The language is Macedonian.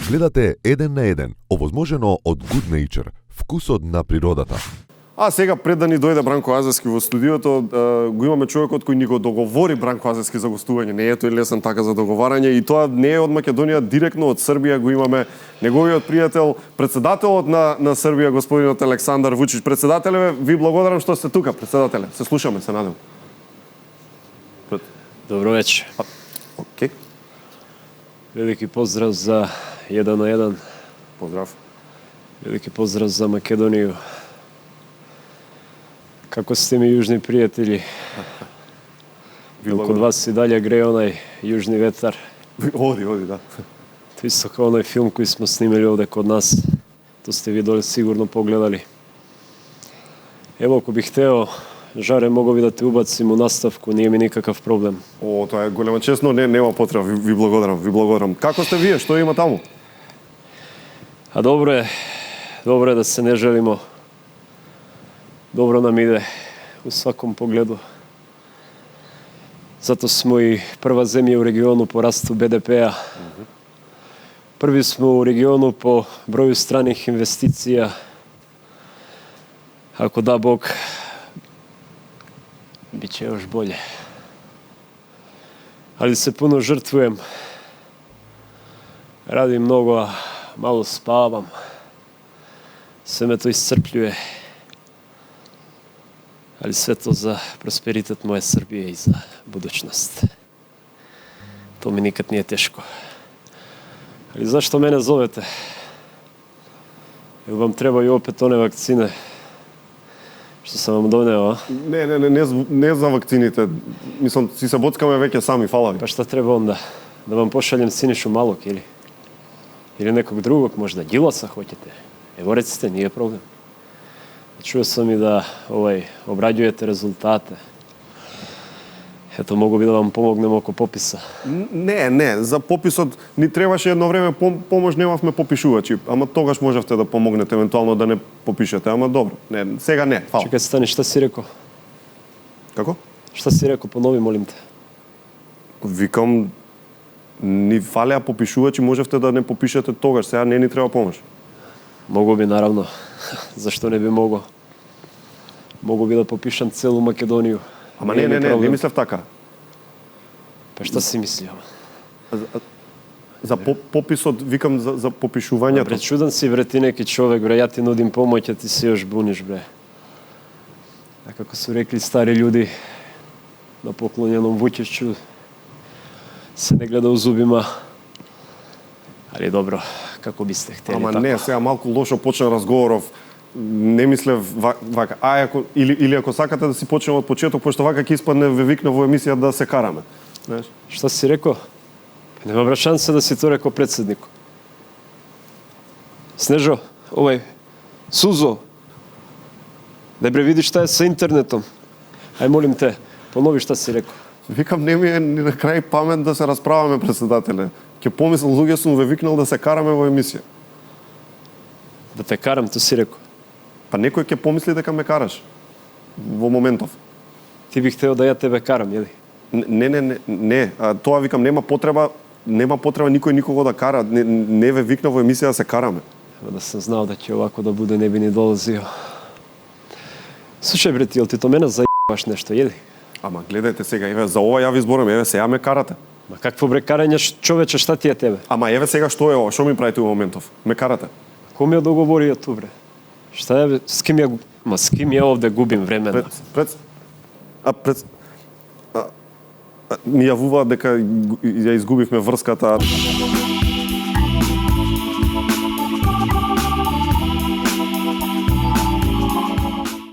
Гледате Еден на еден, овозможено од Good Nature, вкусот на природата. А сега пред да ни дојде Бранко Азевски во студиото, го имаме човекот кој ни го договори Бранко Азевски за гостување. Не е тој лесен така за договарање и тоа не е од Македонија, директно од Србија го имаме неговиот пријател, председателот на Србија, господинот Александар Вучич. Председателе, ви благодарам што сте тука, председателе. Се слушаме, се надевам. Добро вечер. Окей. Велики поздрав за Еден на еден. Поздрав. Велики поздрав за Македонiju. Како сте ми јужни пријатели? Код вас и далje гре онај јужни ветар. Оди, да. То исто као онај филм кој смо снимали овде код нас. То сте ви доле сигурно погледали. Ево, ако бих хтео, Жаре, могу би да те убацим у наставку, nije ми никакав проблем. О, тоа е голема чест, но нема потреба. Ви благодарам. Како сте вие? Што има таму? А добро е да се не желимо. Добро нам иде у сваком погледу. Зато смо и прва земја у региону по расту БДП-а. Први смо у региону по броју страних инвестиција. Ако да Бог, biće još bolje. Ali se puno žrtvujem. Radim mnogo, a malo spavam. Sve me to iscrpljuje. Ali sve to za prosperitet moje Srbije i za budućnost. To mi nikad nije teško. Ali zašto mene zovete? Jel vam trebaju opet one vakcine што сам вам донео, а? Не за вакцините. Мислам, си се боцкаме веќе сами, фала ви. Па шта треба онда? Да вам пошалjem Sinišu Malog или неког другог можда, Đilasa hoćete? Evo recite, nije problem. Čuo sam i da obrađujete rezultate. Ето, могу би да вам помогнем око пописа. Не, за пописот ни требаше едно време помош, немавме попишувачи, ама тогаш можевте да помогнете евентуално да не попишете, ама добро. Не, сега не, фала. Чекај, стани, шта си реко? Како? Шта си реко, понови, молим те. Викам, ни фалеа попишувачи, можевте да не попишете тогаш, сега не ни треба помош. Могу би, наравно. Зашто не би могол? Могу би да попишам целу Македонiju. Ама не мислев така. Па шта си мислио? За пописот, викам за попишувањето. Бре, чуден си, бре, ти неки човек, бре, ја ти нудим помоќ, а ти се још буниш, бре. А како су рекли стари људи на поклоненом Вучичу, се не гледа у зубима. Али добро, како бисте хтели Ама тако. не, сега малку лошо почна разговоров. Не мислев вака. Или ако сакате да си почнеме од почеток, пошто вака ќе испадне ве викна во емисија да се караме. Знаеш? Шта си реко? Нема бра шанса да си то реко председник. Снежо, Сузо, дај бре види шта е со интернетом. Ај молим те, понови шта си реко. Викам, не ми е ни на крај памет да се расправаме, председателе. Ќе помислам, луѓе сум ве викнал да се караме во емисија. Да те карам, то си реко. Па некој ќе помисли дека ме караш во моментов. Ти бих тео да ја тебе карам, јели? Не, тоа викам, нема потреба никој никого да кара, не ве викна во емисија да се караме. Да сам знал да ќе овако да буде, не би ни долазио. Слушај, бре, ти, јел ти то мене заебаш нешто, јели? Ама гледајте сега, еве, за ова ја ви зборам, еве, сега ме карате. Ма какво бре карање, човече, шта ти е тебе? Ама еве сега што е ова, што ми правите во моментов? Ме карате. Ко ми ја договорија ту, бре? Шта е, с ким ја овде губим време? Ми јавуваат дека ја изгубивме врската.